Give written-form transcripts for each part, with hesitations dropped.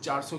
400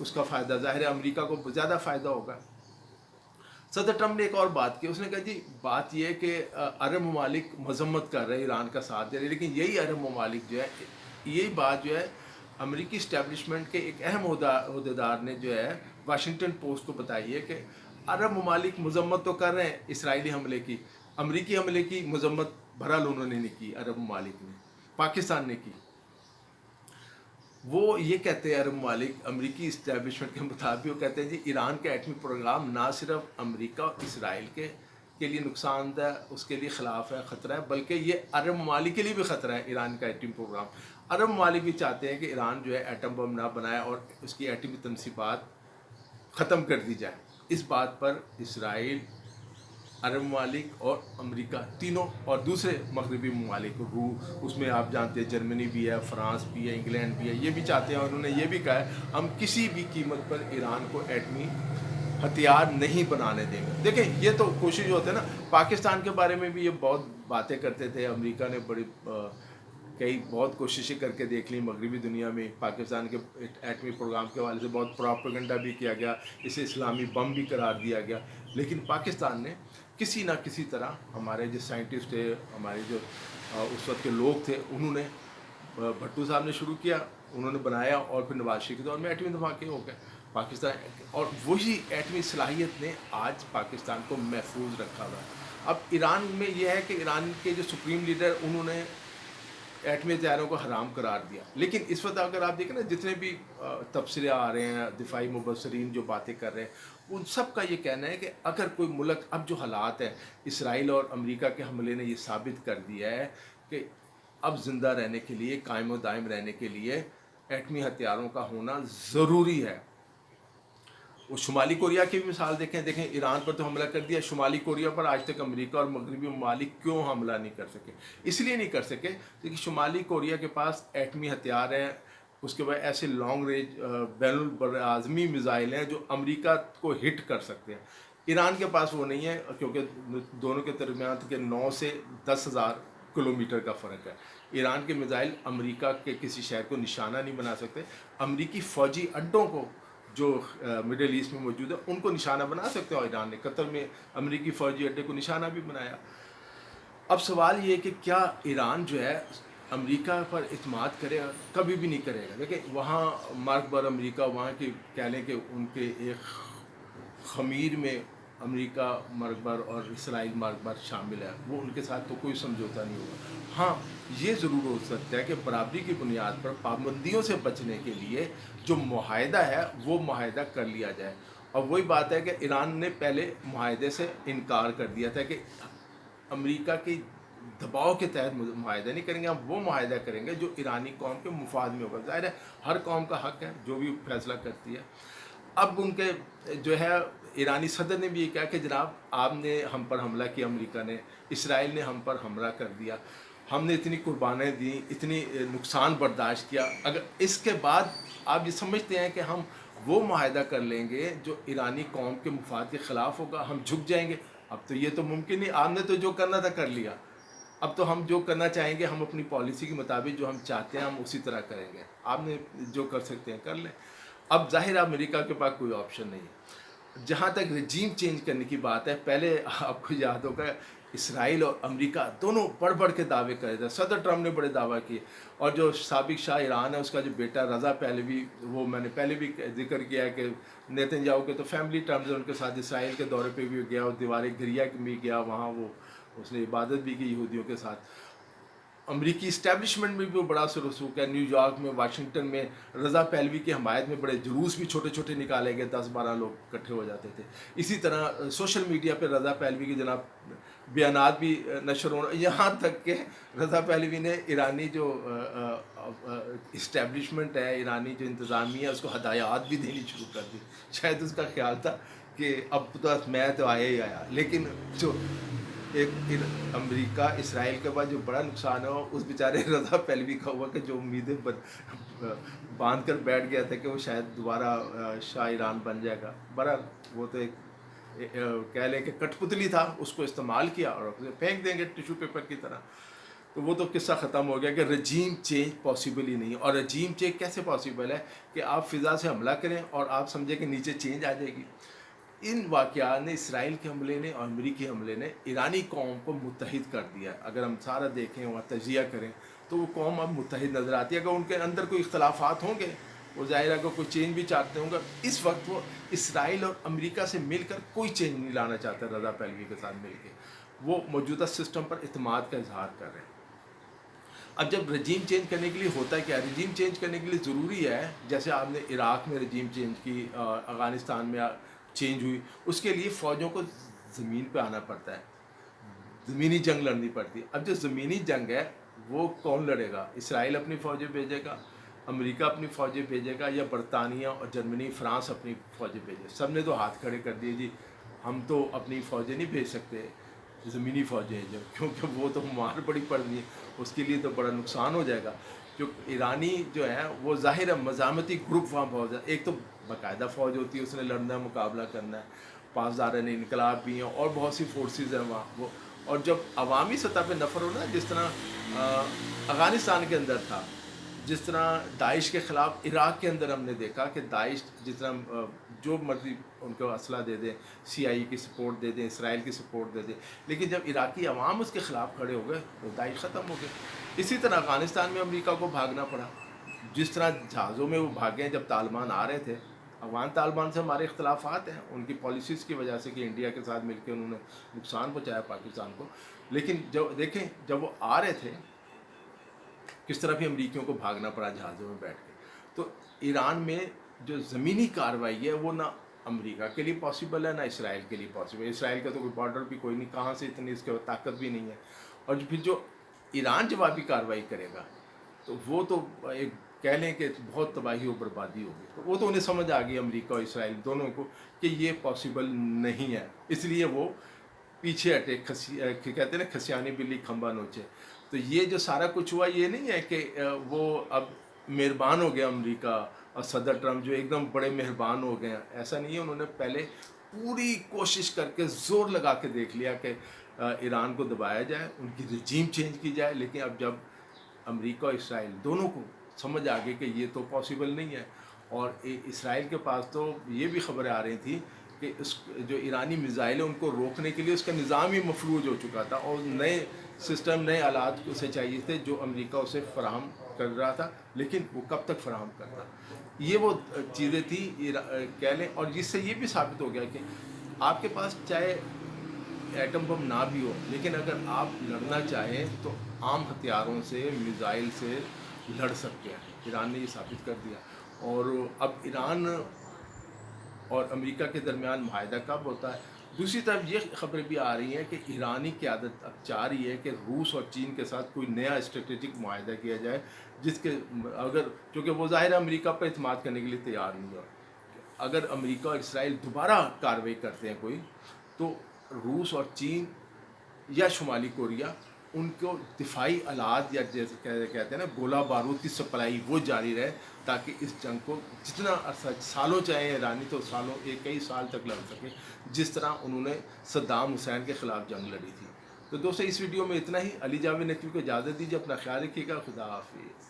اس کا فائدہ ظاہر ہے امریکہ کو زیادہ فائدہ ہوگا۔ صدر ٹرمپ نے ایک اور بات کی، اس نے کہا جی بات یہ ہے کہ عرب ممالک مذمت کر رہے ہیں، ایران کا ساتھ دے رہے ہیں، لیکن یہی عرب ممالک جو ہے، یہی بات جو ہے امریکی اسٹیبلشمنٹ کے ایک اہم عہدیدار نے جو ہے واشنگٹن پوسٹ کو بتائی ہے کہ عرب ممالک مذمت تو کر رہے ہیں اسرائیلی حملے کی، امریکی حملے کی مذمت بہرحال انہوں نے نہیں کی، عرب ممالک نے، پاکستان نے کی۔ وہ یہ کہتے ہیں عرب ممالک امریکی اسٹیبلشمنٹ کے مطابق، وہ کہتے ہیں جی ایران کا ایٹمی پروگرام نہ صرف امریکہ اور اسرائیل کے لیے نقصان دہ، اس کے لیے خلاف ہے، خطرہ ہے، بلکہ یہ عرب ممالک کے لیے بھی خطرہ ہے ایران کا ایٹمی پروگرام۔ عرب ممالک بھی چاہتے ہیں کہ ایران جو ہے ایٹم بم نہ بنائے اور اس کی ایٹمی تنصیبات ختم کر دی جائے۔ اس بات پر اسرائیل، عرب ممالک اور امریکہ تینوں، اور دوسرے مغربی ممالک، اس میں آپ جانتے ہیں جرمنی بھی ہے، فرانس بھی ہے، انگلینڈ بھی ہے، یہ بھی چاہتے ہیں، اور انہوں نے یہ بھی کہا ہے ہم کسی بھی قیمت پر ایران کو ایٹمی ہتھیار نہیں بنانے دیں گے۔ دیکھیں یہ تو کوشش ہوتا ہے نا، پاکستان کے بارے میں بھی یہ بہت باتیں کرتے تھے، امریکہ نے کئی بہت کوششیں کر کے دیکھ لی مغربی دنیا میں، پاکستان کے ایٹمی پروگرام کے حوالے سے بہت پراپیگنڈا بھی کیا گیا، اسے اسلامی بم بھی قرار دیا گیا، لیکن پاکستان نے کسی نہ کسی طرح، ہمارے جو سائنٹسٹ تھے، ہمارے جو اس وقت کے لوگ تھے، انہوں نے، بھٹو صاحب نے شروع کیا، انہوں نے بنایا، اور پھر نواز شریف کے دور میں ایٹمی دھماکے ہو گئے پاکستان، اور وہی ایٹمی صلاحیت نے آج پاکستان کو محفوظ رکھا ہوا ہے۔ اب ایران میں یہ ہے کہ ایران کے جو سپریم لیڈر، انہوں نے ایٹمی ہتھیاروں کو حرام قرار دیا، لیکن اس وقت اگر آپ دیکھیں نا جتنے بھی تبصرے آ رہے ہیں، دفاعی مبصرین جو باتیں کر رہے ہیں، ان سب کا یہ کہنا ہے کہ اگر کوئی ملک، اب جو حالات ہیں، اسرائیل اور امریکہ کے حملے نے یہ ثابت کر دیا ہے کہ اب زندہ رہنے کے لیے، قائم و دائم رہنے کے لیے ایٹمی ہتھیاروں کا ہونا ضروری ہے۔ وہ شمالی کوریا کی بھی مثال دیکھیں ایران پر تو حملہ کر دیا، شمالی کوریا پر آج تک امریکہ اور مغربی ممالک کیوں حملہ نہیں کر سکے؟ اس لیے نہیں کر سکے کیونکہ شمالی کوریا کے پاس ایٹمی ہتھیار ہیں، اس کے بعد ایسے لانگ رینج بین البراعظمی میزائل ہیں جو امریکہ کو ہٹ کر سکتے ہیں۔ ایران کے پاس وہ نہیں ہے، کیونکہ دونوں کے درمیان کے 9 سے 10,000 کلومیٹر کا فرق ہے۔ ایران کے میزائل امریکہ کے کسی شہر کو نشانہ نہیں بنا سکتے، امریکی فوجی اڈوں کو جو مڈل ایسٹ میں موجود ہے ان کو نشانہ بنا سکتے ہو۔ ایران نے قطر میں امریکی فوجی اڈے کو نشانہ بھی بنایا۔ اب سوال یہ کہ کیا ایران جو ہے امریکہ پر اعتماد کرے گا؟ کبھی بھی نہیں کرے گا۔ دیکھیں وہاں مارک بر امریکہ، وہاں کی کہہ لیں کہ ان کے ایک خمیر میں امریکہ مارک بر اور اسرائیل مارک بر شامل ہے، وہ ان کے ساتھ تو کوئی سمجھوتا نہیں ہوگا۔ ہاں یہ ضرور ہو سکتا ہے کہ برابری کی بنیاد پر پابندیوں سے بچنے کے لیے جو معاہدہ ہے وہ معاہدہ کر لیا جائے، اور وہی بات ہے کہ ایران نے پہلے معاہدے سے انکار کر دیا تھا کہ امریکہ کی دباؤ کے تحت معاہدہ نہیں کریں گے، ہم وہ معاہدہ کریں گے جو ایرانی قوم کے مفاد میں ہوگا۔ ظاہر ہے ہر قوم کا حق ہے جو بھی فیصلہ کرتی ہے۔ اب ان کے جو ہے ایرانی صدر نے بھی یہ کہا کہ جناب آپ نے ہم پر حملہ کیا، امریکہ نے، اسرائیل نے ہم پر حملہ کر دیا، ہم نے اتنی قربانیاں دیں، اتنی نقصان برداشت کیا، اگر اس کے بعد آپ یہ سمجھتے ہیں کہ ہم وہ معاہدہ کر لیں گے جو ایرانی قوم کے مفاد کے خلاف ہوگا، ہم جھک جائیں گے؟ اب تو یہ تو ممکن نہیں، آپ نے تو جو کرنا تھا کر لیا، اب تو ہم جو کرنا چاہیں گے، ہم اپنی پالیسی کے مطابق جو ہم چاہتے ہیں ہم اسی طرح کریں گے، آپ نے جو کر سکتے ہیں کر لیں۔ اب ظاہر ہے امریکہ کے پاس کوئی آپشن نہیں ہے۔ جہاں تک رجیم چینج کرنے کی بات ہے، پہلے آپ کو یاد ہوگا اسرائیل اور امریکہ دونوں بڑھ بڑھ کے دعوے کرے تھے، صدر ٹرمپ نے بڑے دعویٰ کیے، اور جو سابق شاہ ایران ہے اس کا جو بیٹا رضا پہلوی، وہ میں نے پہلے بھی ذکر کیا ہے کہ نیتن یاہو کے تو فیملی ٹرمز ان کے ساتھ اسرائیل کے دورے پہ بھی گیا، اور دیوار گریا بھی گیا، وہاں وہ اس نے عبادت بھی کی یہودیوں کے ساتھ۔ امریکی اسٹیبلشمنٹ میں بھی وہ بڑا سرسوک ہے، نیو یارک میں، واشنگٹن میں رضا پہلوی کی حمایت میں بڑے جلوس بھی چھوٹے چھوٹے نکالے گئے، 10-12 لوگ اکٹھے ہو جاتے تھے۔ اسی طرح سوشل میڈیا پہ رضا پہلوی کے جناب بیانات بھی نشر ہونا، یہاں تک کہ رضا پہلوی نے ایرانی جو اسٹیبلشمنٹ ہے، ایرانی جو انتظامیہ ہے، اس کو ہدایات بھی دینی شروع کر دی۔ شاید اس کا خیال تھا کہ اب تو میں تو آیا ہی آیا، لیکن جو ایک امریکہ اسرائیل کے بعد جو بڑا نقصان ہوا اس بیچارے رضا پہلوی کا ہوا کہ جو امیدیں باندھ کر بیٹھ گیا تھا کہ وہ شاید دوبارہ شاہ ایران بن جائے گا۔ بہرحال وہ تو ایک کہہ لیں کہ کٹ پتلی تھا، اس کو استعمال کیا اور اسے پھینک دیں گے ٹیشو پیپر کی طرح۔ تو وہ تو قصہ ختم ہو گیا کہ رجیم چینج پاسبل ہی نہیں. اور رجیم چینج کیسے پاسبل ہے کہ آپ فضا سے حملہ کریں اور آپ سمجھیں کہ نیچے چینج آ جائے گی. ان واقعات نے، اسرائیل کے حملے نے اور امریکی حملے نے ایرانی قوم کو متحد کر دیا. اگر ہم سارا دیکھیں اور تجزیہ کریں تو وہ قوم اب متحد نظر آتی ہے. اگر ان کے اندر کوئی اختلافات ہوں گے، وہ ظاہر ہے کہ کوئی چینج بھی چاہتے ہوں گے. اس وقت وہ اسرائیل اور امریکہ سے مل کر کوئی چینج نہیں لانا چاہتے. رضا پہلوی کے ساتھ مل کے وہ موجودہ سسٹم پر اعتماد کا اظہار کر رہے ہیں. اب جب رجیم چینج کرنے کے لیے ہوتا ہے کیا؟ رجیم چینج کرنے کے لیے ضروری ہے، جیسے آپ نے عراق میں رجیم چینج کی، افغانستان میں چینج ہوئی، اس کے لیے فوجوں کو زمین پہ آنا پڑتا ہے، زمینی جنگ لڑنی پڑتی ہے. اب جو زمینی جنگ ہے وہ کون لڑے گا؟ اسرائیل اپنی فوجیں بھیجے گا، امریکہ اپنی فوجیں بھیجے گا، یا برطانیہ اور جرمنی فرانس اپنی فوجیں بھیجے؟ سب نے تو ہاتھ کھڑے کر دیے، جی ہم تو اپنی فوجیں نہیں بھیج سکتے، زمینی فوجیں ہیں جو، کیونکہ وہ تو مار پڑی پڑنی ہے، اس کے لیے تو بڑا نقصان ہو جائے گا. جو ایرانی جو ہے وہ ظاہر ہے مزاحمتی گروپ وہاں بہت ہے. ایک تو باقاعدہ فوج ہوتی ہے، اس نے لڑنا ہے، مقابلہ کرنا ہے، پاسداران انقلاب بھی ہیں اور بہت سی فورسز ہیں وہاں. وہ اور جب عوامی سطح پہ نفر ہو نا، جس طرح افغانستان کے اندر تھا، جس طرح داعش کے خلاف عراق کے اندر ہم نے دیکھا کہ داعش جس طرح جو مرضی ان کو اسلحہ دے دیں، سی آئی کی سپورٹ دے دیں، اسرائیل کی سپورٹ دے دیں، لیکن جب عراقی عوام اس کے خلاف کھڑے ہو گئے تو داعش ختم ہو گئے. اسی طرح افغانستان میں امریکہ کو بھاگنا پڑا. جس طرح جہازوں میں وہ بھاگے جب طالبان آ رہے تھے. افغان طالبان سے ہمارے اختلافات ہیں ان کی پالیسیز کی وجہ سے کہ انڈیا کے ساتھ مل کے انہوں نے نقصان پہنچایا پاکستان کو، لیکن جب دیکھیں جب وہ آ رہے تھے کس طرح بھی امریکیوں کو بھاگنا پڑا جہازوں میں بیٹھ کے. تو ایران میں جو زمینی کارروائی ہے وہ نہ امریکہ کے لیے پاسبل ہے نہ اسرائیل کے لیے پاسبل ہے. اسرائیل کا تو کوئی بارڈر بھی کوئی نہیں، کہاں سے اتنی اس کے طاقت بھی نہیں ہے. اور پھر جو ایران جوابی کارروائی کرے گا تو وہ تو ایک کہہ لیں کہ بہت تباہی و بربادی ہوگی. تو وہ تو انہیں سمجھ آ گئی امریکہ اور اسرائیل دونوں کو کہ یہ پاسبل نہیں ہے، اس لیے وہ پیچھے ہٹے. کہتے ہیں نا کھسیانی بلی کھمبا نوچے. تو یہ جو سارا کچھ ہوا یہ نہیں ہے کہ وہ اب مہربان ہو گیا امریکہ اور صدر ٹرمپ جو ایک دم بڑے مہربان ہو گئے ہیں، ایسا نہیں ہے. انہوں نے پہلے پوری کوشش کر کے زور لگا کے دیکھ لیا کہ ایران کو دبایا جائے، ان کی رجیم چینج کی جائے. لیکن اب جب امریکہ اور اسرائیل دونوں کو سمجھ آ گئی کہ یہ تو پاسبل نہیں ہے، اور اسرائیل کے پاس تو یہ بھی خبریں آ رہی تھیں کہ اس جو ایرانی میزائل ہے ان کو روکنے کے لیے اس کا نظام ہی مفلوج ہو چکا تھا، اور نئے سسٹم نئے آلات اسے چاہیے تھے جو امریکہ اسے فراہم کر رہا تھا، لیکن وہ کب تک فراہم کرتا. یہ وہ چیزیں تھیں کہہ لیں. اور جس سے یہ بھی ثابت ہو گیا کہ آپ کے پاس چاہے ایٹم بم نہ بھی ہو، لیکن اگر آپ لڑنا چاہیں تو عام ہتھیاروں سے، میزائل سے لڑ سکتے ہیں. ایران نے یہ ثابت کر دیا. اور اب ایران اور امریکہ کے درمیان معاہدہ کب ہوتا ہے؟ دوسری طرف یہ خبریں بھی آ رہی ہیں کہ ایرانی قیادت اب چاہ رہی ہے کہ روس اور چین کے ساتھ کوئی نیا اسٹریٹجک معاہدہ کیا جائے، جس کے اگر چونکہ وہ ظاہر امریکہ پر اعتماد کرنے کے لیے تیار نہیں ہے. اگر امریکہ اور اسرائیل دوبارہ کارروائی کرتے ہیں کوئی، تو روس اور چین یا شمالی کوریا ان کو دفاعی آلات یا جیسے کہتے ہیں نا گولہ بارود کی سپلائی وہ جاری رہے، تاکہ اس جنگ کو جتنا عرصہ سالوں چاہے ایرانی تو سالوں کئی سال تک لڑ سکے، جس طرح انہوں نے صدام حسین کے خلاف جنگ لڑی تھی. تو دوستو اس ویڈیو میں اتنا ہی. علی جاوید نقوی کو اجازت دیجیے، اپنا خیال رکھیے گا. خدا حافظ.